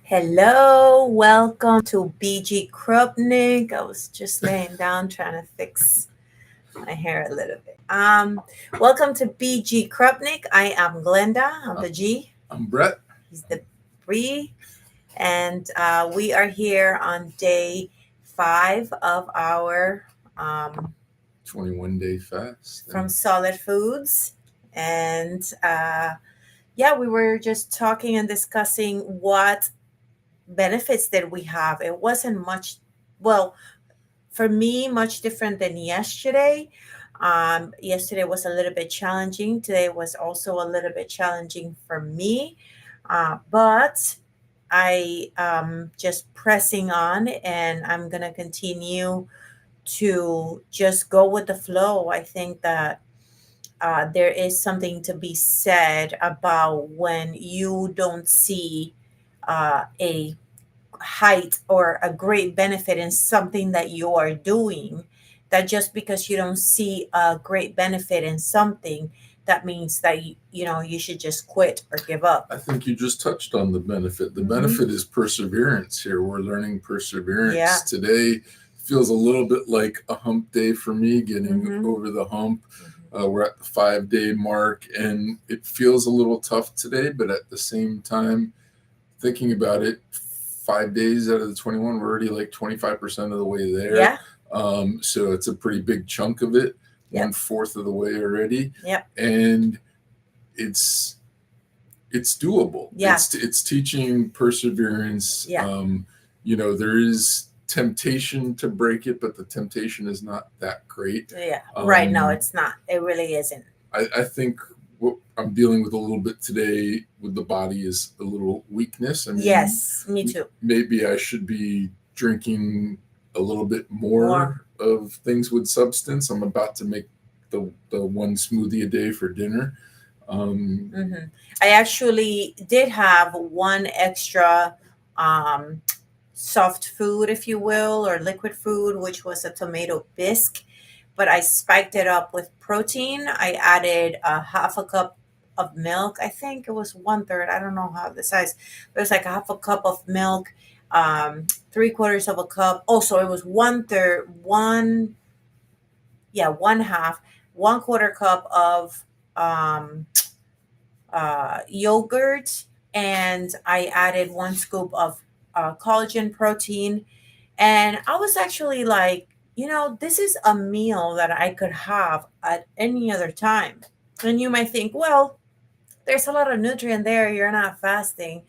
Hello, welcome to BG Krupnik. I was just laying down trying to fix my hair a little bit. Welcome to BG Krupnik. I am Glenda. I'm the G. I'm Brett. He's the Bree, and we are here on day 5 of our 21-day fast. from Solid Foods, and yeah, we were just talking and discussing what benefits that we have. It wasn't much, well, for me, much different than yesterday. Yesterday was a little bit challenging. Today was also a little bit challenging for me. But I just pressing on and I'm going to continue to just go with the flow. I think that there is something to be said about when you don't see a height or a great benefit in something that you are doing, that just because you don't see a great benefit in something, that means that you should just quit or give up. I think you just touched on the benefit. The Mhm. benefit is perseverance here. We're learning perseverance. Yeah. Today feels a little bit like a hump day for me, getting Mhm. over the hump. We're at the 5-day mark, and it feels a little tough today, but at the same time, thinking about it, 5 days out of the 21, we're already like 25% of the way there. Yeah. So it's a pretty big chunk of it, Yep. 1/4 of the way already. Yep. And it's doable. Yeah. It's teaching perseverance. Yeah. There is temptation to break it, but the temptation is not that great. Yeah. Right. No, Um, it's not. It really isn't. I think what I'm dealing with a little bit today with the body is a little weakness. I mean, Yes, me too. maybe I should be drinking a little bit more More. of things with substance. I'm about to make the one smoothie a day for dinner. Hmm. I actually did have one extra um, soft food, if you will, or liquid food, which was a tomato bisque, but I spiked it up with protein. I added a half a cup of milk. I think it was 1/3. I don't know how the size, but it was like a half a cup of milk, 3/4 of a cup. Oh, so it was 1/3, yeah, one half, 1/4 cup of um, yogurt, and I added 1 scoop of collagen protein. And I was actually like, this is a meal that I could have at any other time. And you might think, well, there's a lot of nutrient there. You're not fasting.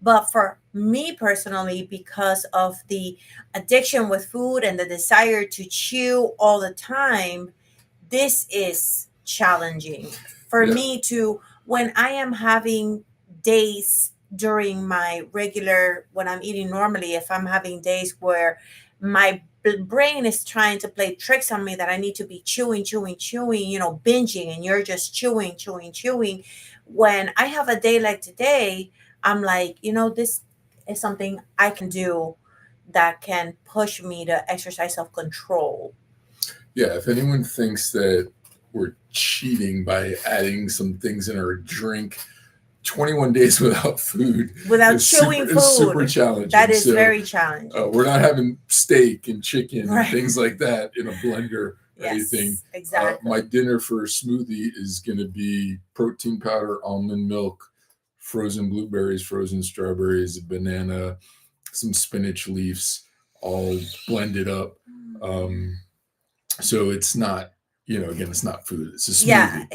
But for me personally, because of the addiction with food and the desire to chew all the time, this is challenging for Yeah. me to, when I am having days during my regular, when I'm eating normally, if I'm having days where my brain is trying to play tricks on me that I need to be chewing, chewing, chewing, binging, and you're just chewing, chewing, chewing. When I have a day like today, I'm like, this is something I can do that can push me to exercise self control. Yeah, if anyone thinks that we're cheating by adding some things in our drink, 21 days without food Without is chewing super food, challenging. that is So very challenging. we're not having steak and chicken Right. and things like that in a blender or anything. Yes, exactly. My dinner for a smoothie is going to be protein powder, almond milk, frozen blueberries, frozen strawberries, banana, some spinach leaves, all blended up. Um, so it's not, again, it's not food. It's a smoothie. Yeah,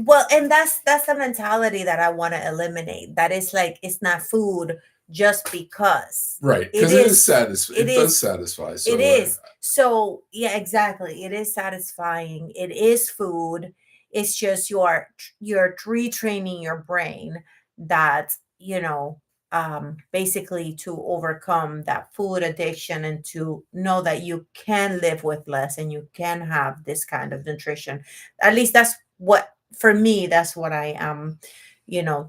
well, and that's the mentality that I want to eliminate. That is like, it's not food just because. Right, because it is satisfying. It does satisfy. So It is. So, yeah, exactly. It is satisfying. It is food. It's just you're retraining your brain that, basically to overcome that food addiction and to know that you can live with less and you can have this kind of nutrition. At least that's what, for me, that's what I am,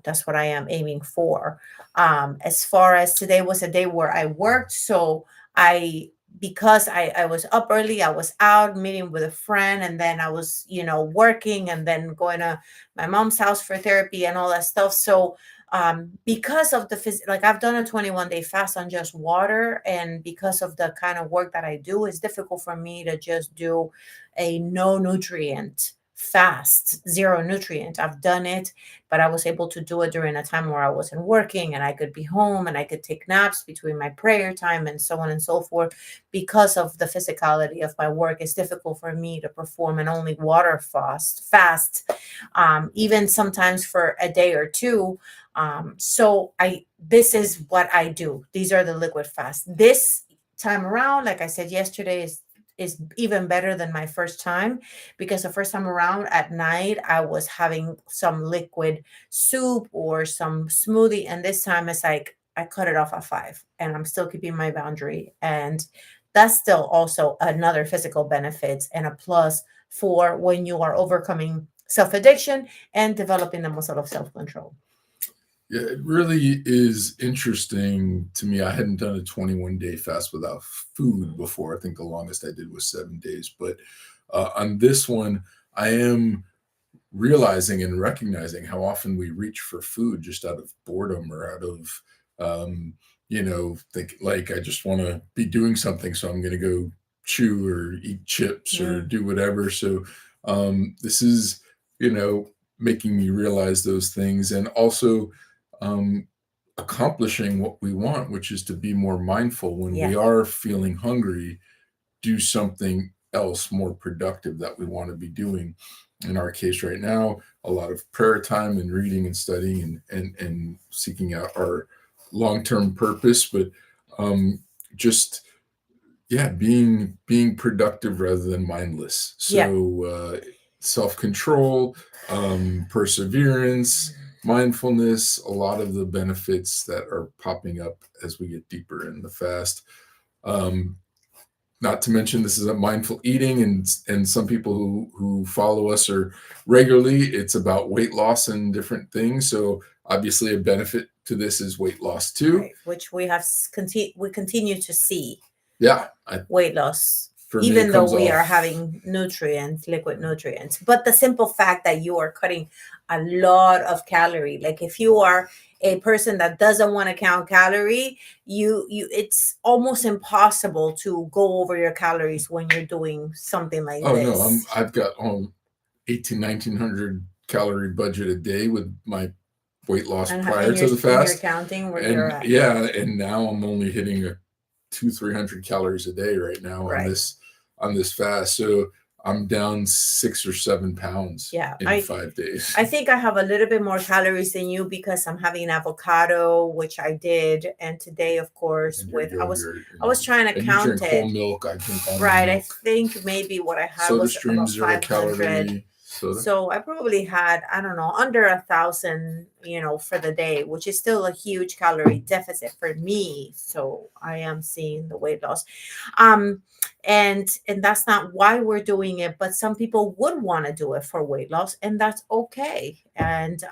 that's what I am aiming for. As far as today was a day where I worked, so I because I was up early, I was out meeting with a friend, and then I was, working and then going to my mom's house for therapy and all that stuff. So because of like I've done a 21-day fast on just water, and because of the kind of work that I do, it's difficult for me to just do a no nutrient fast, zero nutrient. I've done it, but I was able to do it during a time where I wasn't working and I could be home and I could take naps between my prayer time and so on and so forth. Because of the physicality of my work, it's difficult for me to perform an only water fast, even sometimes for a day or two. So this is what I do. These are the liquid fasts. This time around, like I said yesterday, is even better than my first time, because the first time around at night I was having some liquid soup or some smoothie, and this time it's like I cut it off at 5 and I'm still keeping my boundary. And that's still also another physical benefit and a plus for when you are overcoming self addiction and developing the muscle of self control. Yeah, it really is interesting to me. I hadn't done a 21-day fast without food before. I think the longest I did was 7 days. But on this one, I am realizing and recognizing how often we reach for food just out of boredom or out of, think like I just want to be doing something. So I'm going to go chew or eat chips or Mm, do whatever. So this is, you know, making me realize those things, and also um, accomplishing what we want, which is to be more mindful when we yeah. are feeling hungry, do something else more productive that we want to be doing. In our case right now, a lot of prayer time and reading and studying and seeking out our long-term purpose, but um, just yeah, being productive rather than mindless. Yeah. So self-control, perseverance, mindfulness, a lot of the benefits that are popping up as we get deeper in the fast. um, Not to mention this is a mindful eating, and some people who follow us are regularly, it's about weight loss and different things. So obviously a benefit to this is weight loss too. Right, which we have we continue to see Yeah, weight loss, for me it even though comes we are off. having nutrients, liquid nutrients. But the simple fact that you are cutting a lot of calorie, like if you are a person that doesn't want to count calorie, you it's almost impossible to go over your calories when you're doing something like Oh no, this. I've got 1900 calorie budget a day with my weight loss prior to the And you're fast. counting where you're And at. yeah, and now I'm only hitting a 200-300 calories a day right now on Right. this fast. So I'm down 6 or 7 pounds Yeah. in 5 days. I think I have a little bit more calories than you because I'm having avocado, which I did, and today, of course, And your with yogurt, I was trying to and you count drink whole it. milk. I drink almond Right. I milk. think maybe what I had Soda was Stream, about zero 500. calorie soda. So I probably had, I don't know, under 1,000, for the day, which is still a huge calorie deficit for me. So I am seeing the weight loss. Um, and that's not why we're doing it, but some people would want to do it for weight loss, and that's okay. And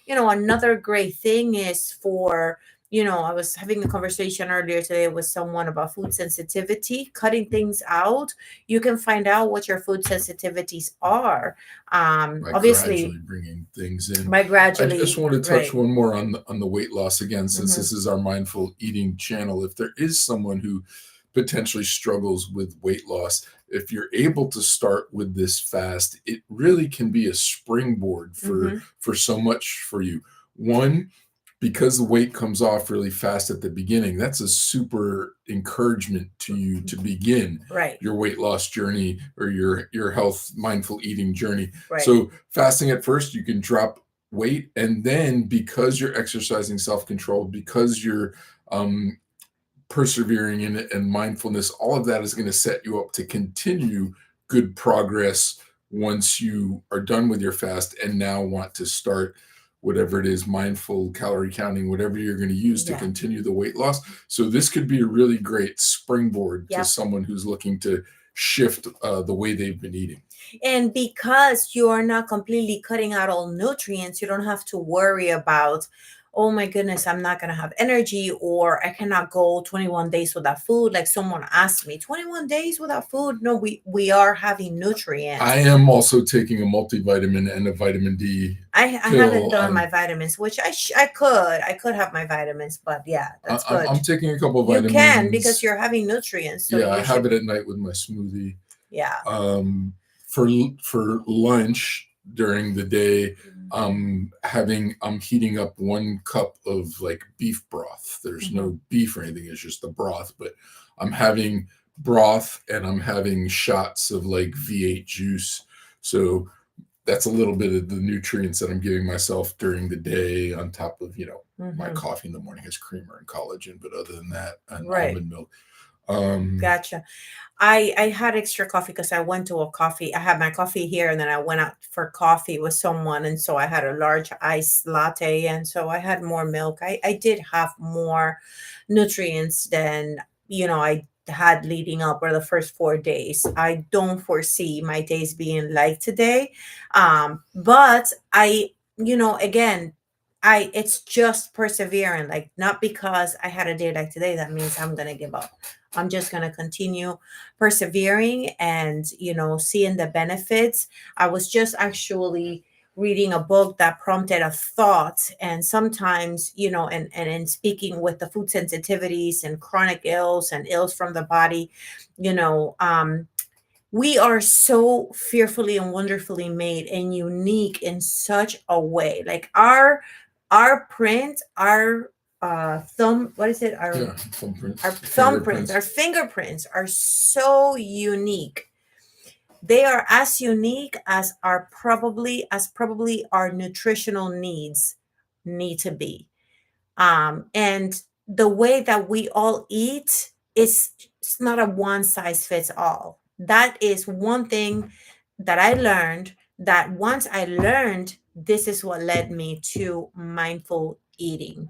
another great thing is for I was having a conversation earlier today with someone about food sensitivity, cutting things out. You can find out what your food sensitivities are. By Obviously, gradually bringing things in. by I just gradually, want to touch right. one more on the weight loss again, since Hmm. this is our mindful eating channel. If there is someone who potentially struggles with weight loss, if you're able to start with this fast, it really can be a springboard Hmm. for so much for you. One, because the weight comes off really fast at the beginning, that's a super encouragement to you to begin Right, your weight loss journey or your health mindful eating journey. right. So fasting at first, you can drop weight, and then because you're exercising self-control, because you're um, persevering in it and mindfulness, all of that is going to set you up to continue good progress once you are done with your fast and now want to start whatever it is, mindful calorie counting, whatever you're going to use to Yeah. continue the weight loss. So this could be a really great springboard to Yep. someone who's looking to shift the way they've been eating. And because you are not completely cutting out all nutrients, you don't have to worry about oh my goodness, I'm not going to have energy, or I cannot go 21 days without food. Like someone asked me, 21 days without food? No, we are having I nutrients. am also taking a multivitamin and a vitamin D I haven't pill. done my vitamins, which I could have my vitamins, but yeah, that's I'm good. taking a couple of You can because vitamins. you're having nutrients, so Yeah, I you have should. it at night with my smoothie. Yeah. Um, for lunch during the day, I'm heating up 1 cup of like beef broth. There's Mhm. no beef or anything, it's just the broth, but I'm having broth and I'm having shots of like V8 juice. So that's a little bit of the nutrients that I'm giving myself during the day on top of, my Mhm. coffee in the morning has creamer and collagen, but other than that, and Right. almond milk. Um, Gotcha. I had extra coffee because I went to a coffee. I had my coffee here, and then I went out for coffee with someone, and so I had a large iced latte, and so I had more milk. I did have more nutrients than I had leading up, or the first 4 days. I don't foresee my days being like today, but again. It's just persevering, like not because I had a day like today that means I'm gonna give up. I'm just going to continue persevering and, seeing the benefits. I was just actually reading a book that prompted a thought. And sometimes, and in speaking with the food sensitivities and chronic ills and ills from the body, you know, um, we are so fearfully and wonderfully made and unique in such a way. Like our print, our thumb, what is it? yeah, Our thumbprints, thumbprints, our fingerprints. fingerprints are so unique. They are as unique as probably our nutritional needs need to be. And the way that we all eat is it's not a one size fits all. That is one thing that I learned, that once I learned, this is what led me to mindful eating,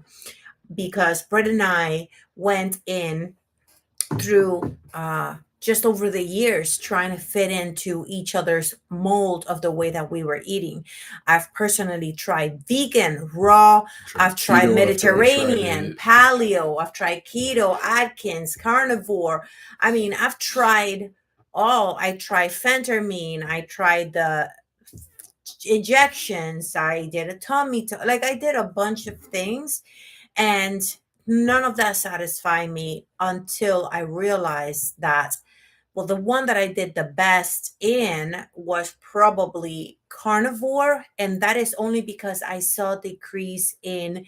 because Brett and I went in through just over the years trying to fit into each other's mold of the way that we were eating. I've personally tried vegan, raw, Tried I've tried keto after I tried Mediterranean, it. paleo, I've tried keto, Atkins, carnivore. I mean, I've tried all. I tried phentermine, I tried the injections, I did a like I did a bunch of things, and none of that satisfied me until I realized that, well, the one that I did the best in was probably carnivore. And that is only because I saw a decrease in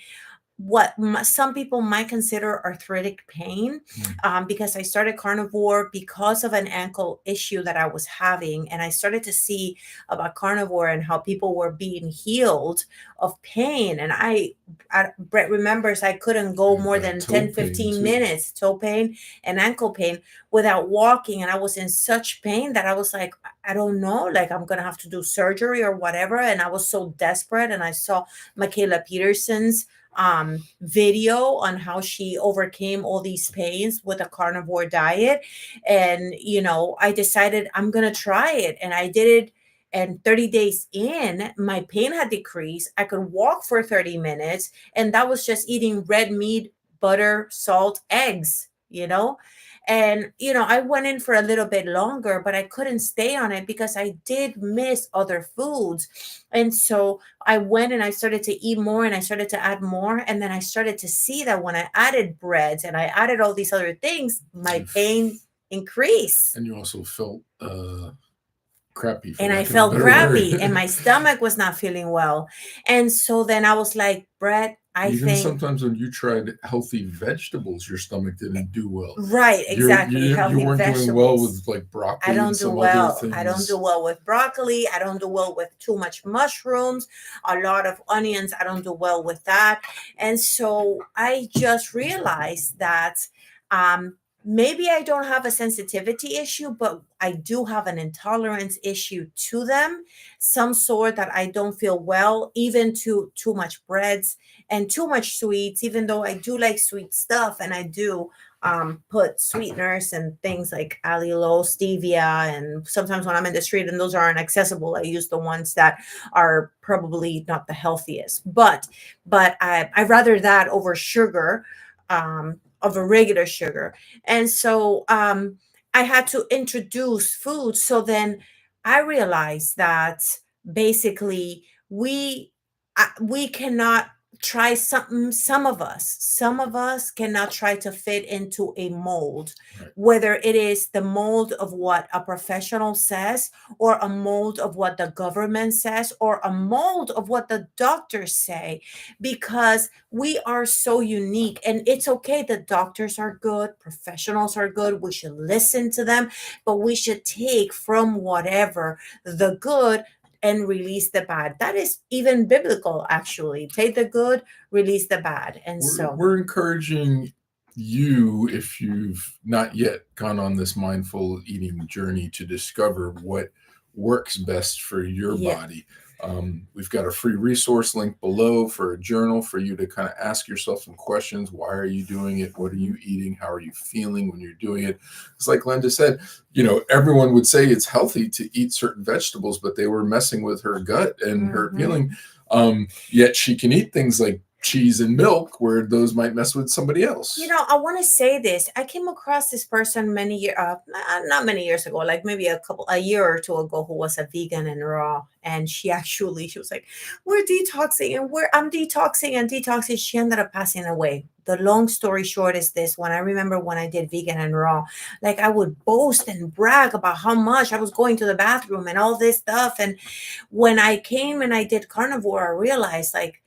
what some people might consider arthritic pain, Mm. because I started carnivore because of an ankle issue that I was having. And I started to see about carnivore and how people were being healed of pain. And Brett remembers I couldn't I go had more bad than toe 10, pain 15 too. minutes, toe pain and ankle pain, without walking. And I was in such pain that I was like, I don't know, like I'm going to have to do surgery or whatever. And I was so desperate. And I saw Michaela Peterson's video on how she overcame all these pains with a carnivore diet. And, I decided I'm going to try it. And I did it. And 30 days in, my pain had decreased. I could walk for 30 minutes. And that was just eating red meat, butter, salt, eggs, And, I went in for a little bit longer, but I couldn't stay on it because I did miss other foods. And so I went and I started to eat more and I started to add more. And then I started to see that when I added breads and I added all these other things, my pain increased. And you also felt crappy, for And I lack of a felt better crappy and word. my stomach was not feeling well. And so then I was like, Brett, I Even think, sometimes when you tried healthy vegetables, your stomach didn't do well. right, exactly. You Healthy weren't doing well vegetables. with like I broccoli and don't do some other well. I don't do things. well with broccoli. I don't do well with too much mushrooms, a lot of onions. I don't do well with that. And so I just realized that maybe I don't have a sensitivity issue, but I do have an intolerance issue to them, some sort that I don't feel well, even to too much breads and too much sweets, even though I do like sweet stuff and I do put sweeteners and things like allulose, stevia, and sometimes when I'm in the street and those aren't accessible, I use the ones that are probably not the healthiest. But I rather that over sugar, of a regular sugar. And so I had to introduce food. So then I realized that basically we cannot try something. Some of us cannot try to fit into a mold, Right. whether it is the mold of what a professional says, or a mold of what the government says, or a mold of what the doctors say, because we are so unique. And it's okay that doctors are good, professionals are good, we should listen to them, but we should take from whatever the good and release the bad. That is even biblical, actually. Take the good, release the bad. And so, We're encouraging you, if you've not yet gone on this mindful eating journey, to discover what works best for your yeah, body. We've got a free resource link below for a journal for you to kind of ask yourself some questions. Why are you doing it? What are you eating? How are you feeling when you're doing it? It's like Linda said, everyone would say it's healthy to eat certain vegetables, but they were messing with her gut and her mhm. feeling. Yet she can eat things like cheese and milk, where those might mess with somebody You else. know, I want to say this. I came across this person not many years ago, like maybe a year or two ago, who was a vegan and raw. And she was like, "We're detoxing, and I'm detoxing and detoxing." She ended up passing away. The long story short is this: when I remember when I did vegan and raw, like I would boast and brag about how much I was going to the bathroom and all this stuff. And when I came and I did carnivore, I realized, like,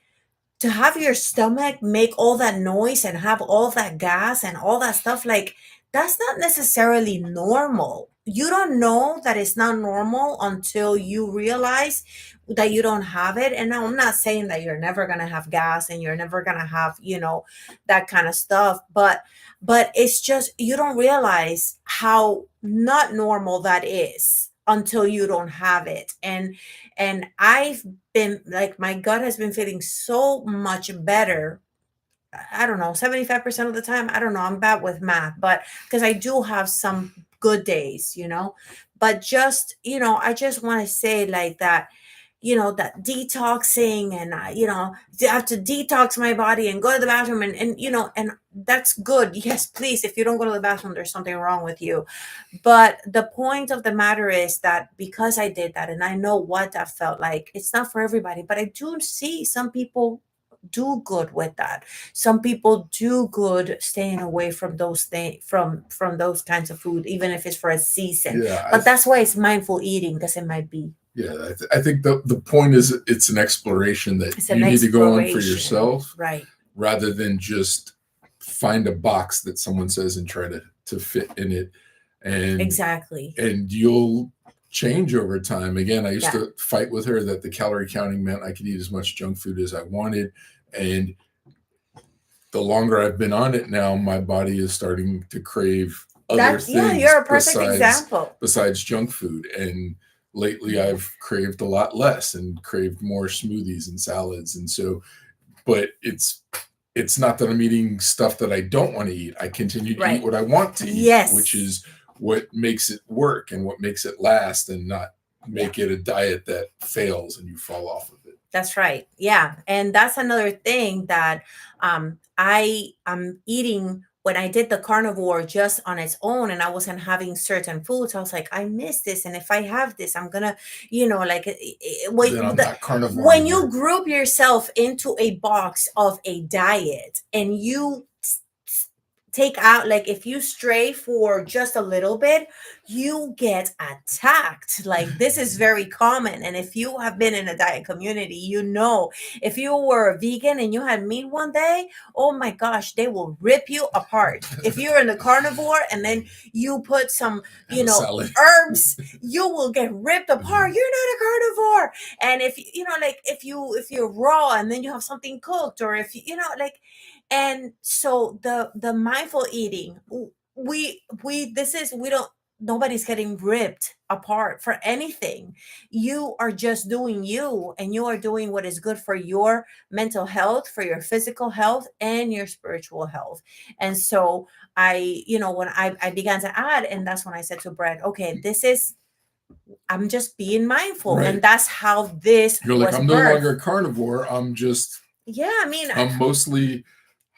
to have your stomach make all that noise and have all that gas and all that stuff, like, that's not necessarily normal. You don't know that it's not normal until you realize that you don't have it. And now I'm not saying that you're never going to have gas and you're never going to have, that kind of stuff, but it's just you don't realize how not normal that is until you don't have it. And I've been, like, my gut has been feeling so much better. I don't know, 75% of the time. I don't know. I'm bad with math, but because I do have some good days. But just, I just want to say, like, that, that detoxing, and, I have to detox my body and go to the bathroom, and that's good. Yes, please. If you don't go to the bathroom, there's something wrong with you. But the point of the matter is that because I did that and I know what that felt like, it's not for everybody, but I do see some people do good with that. Some people do good staying away from those things, from those kinds of food, even if it's for a season. Yeah, But that's why it's mindful eating, because it might be, I think the point is it's an exploration that it's an you need to go on for exploration, yourself, right? rather than just find a box that someone says and try to fit in it, and Exactly. you'll change over time. Again, I used Yeah. to fight with her that the calorie counting meant I could eat as much junk food as I wanted, and the longer I've been on it now, my body is starting to crave other Yeah, things you're a perfect example. besides junk food. And lately Yeah. I've craved a lot less and craved more smoothies and salads. And so, but it's not that I'm eating stuff that I don't want to eat. I continue to eat Right. what I want to eat, which Yes. is what makes it work and what makes it last, and not Yeah. make it a diet that fails and you fall off of it. That's right. Yeah. And that's another thing that I am eating. When I did the carnivore just on its own and I wasn't having certain foods, I was like, I miss this. And if I have this, I'm gonna, like, Then I'm not carnivore when you anymore. group yourself into a box of a diet and you take out, like, if you stray for just a little bit, you get attacked. Like, this is very common. And if you have been in a diet community, if you were a vegan and you had meat one day, oh my gosh, they will rip you apart. If you're in the carnivore and then you put some, And a salad. herbs, you will get ripped apart. You're not a carnivore. And if like, if you're raw and then you have something cooked, or if like, and so the mindful eating, we this is we don't nobody's getting ripped apart for anything. You are just doing you, and you are doing what is good for your mental health, for your physical health, and your spiritual health. And so when I began to add, and that's when I said to Brett, okay, this is, I'm just being mindful, and Right. that's how this You're like, was I'm no birthed. longer a carnivore. Yeah, I mean, I'm mostly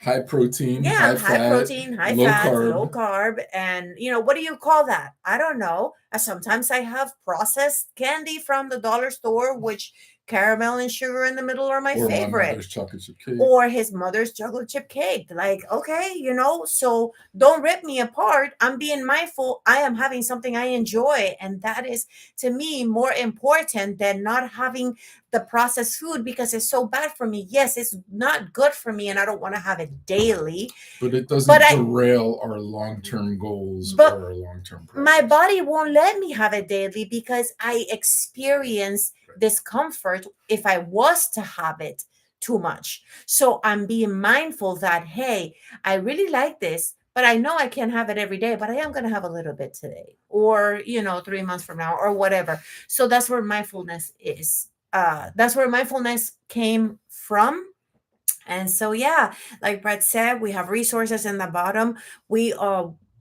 high protein, yeah, high I'm high fat, protein, high low fat, low carb, carb, and what do you call that? I don't know. Sometimes I have processed candy from the dollar store, which caramel and sugar in the middle are my or my favorite, mother's chocolate chip cake. or his mother's chocolate chip cake. Like, okay, so don't rip me apart. I'm being mindful. I am having something I enjoy. And that is, to me, more important than not having the processed food because it's so bad for me. Yes, it's not good for me and I don't want to have it daily. But it But doesn't I, derail our long term goals but or our long term my process. body won't let me have it daily because I experience discomfort if I was to have it too much. So I'm being mindful that, hey, I really like this, but I know I can't have it every day, but I am going to have a little bit today or, 3 months from now or whatever. So that's where mindfulness is. That's where mindfulness came from. And so, yeah, like Brett said, we have resources in the bottom. We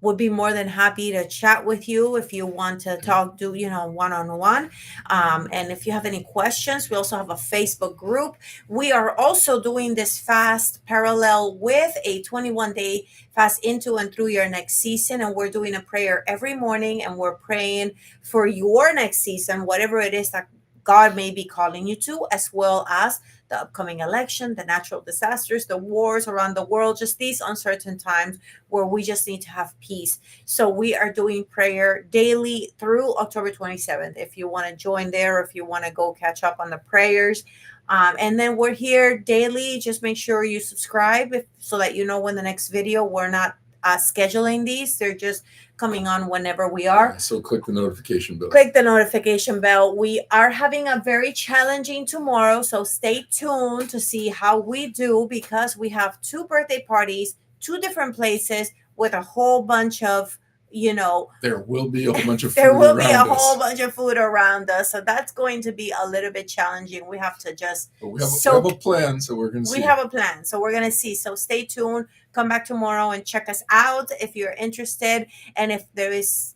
would be more than happy to chat with you if you want to talk, do, one on one. And if you have any questions, we also have a Facebook group. We are also doing this fast parallel with a 21-day fast into and through your next season. And we're doing a prayer every morning and we're praying for your next season, whatever it is that God may be calling you to, as well as the upcoming election, the natural disasters, the wars around the world, just these uncertain times where we just need to have peace. So we are doing prayer daily through October 27th. If you want to join there, if you want to go catch up on the prayers. And then we're here daily. Just make sure you subscribe so that you know when the next video, we're not scheduling these. They're just coming on whenever we are. So click the notification bell. Click the notification bell. We are having a very challenging tomorrow, so stay tuned to see how we do because we have two birthday parties, two different places with a whole bunch of, there will be a whole bunch of there food will be a around whole us. bunch of food around us. So that's going to be a little bit challenging. We have to just But we have a plan, so we're going to see. We have a plan. So we're going to see. So stay tuned. Come back tomorrow and check us out if you're interested. And if there is,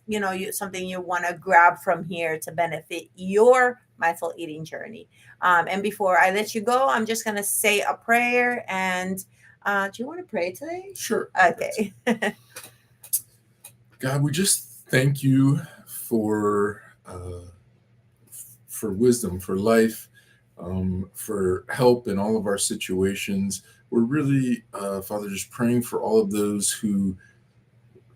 something you want to grab from here to benefit your mindful eating journey. And before I let you go, I'm just going to say a prayer. And do you want to pray today? Sure. Okay. God, we just thank you for wisdom, for life, for help in all of our situations. We're really, Father, just praying for all of those who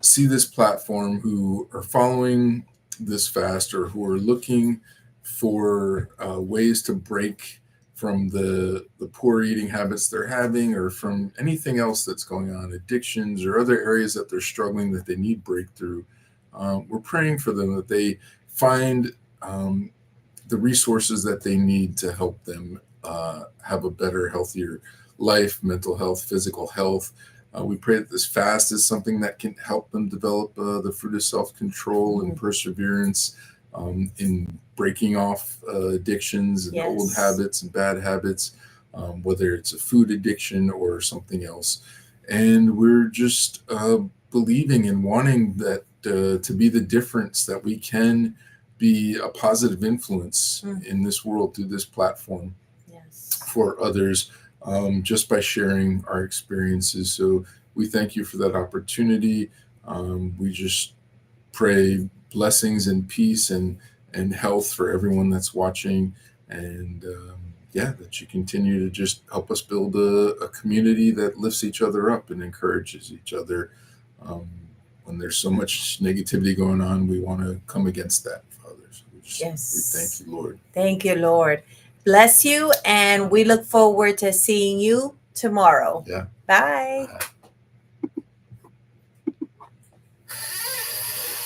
see this platform, who are following this fast, or who are looking for ways to break from the poor eating habits they're having, or from anything else that's going on, addictions or other areas that they're struggling that they need breakthrough. We're praying for them that they find the resources that they need to help them have a better, healthier life, mental health, physical health. We pray that this fast is something that can help them develop the fruit of self control and perseverance in breaking off addictions and old habits and bad habits, whether it's a food addiction or something else. And we're just believing and wanting that to be the difference, that we can be a positive influence in this world through this platform for others, just by sharing our experiences. So we thank you for that opportunity. We just pray blessings and peace and health for everyone that's watching. And that you continue to just help us build a community that lifts each other up and encourages each other. When there's so much negativity going on, we want to come against that, Father. So we thank you, Lord. Thank you, Lord. Bless you, and we look forward to seeing you tomorrow. Yeah. Bye. Bye.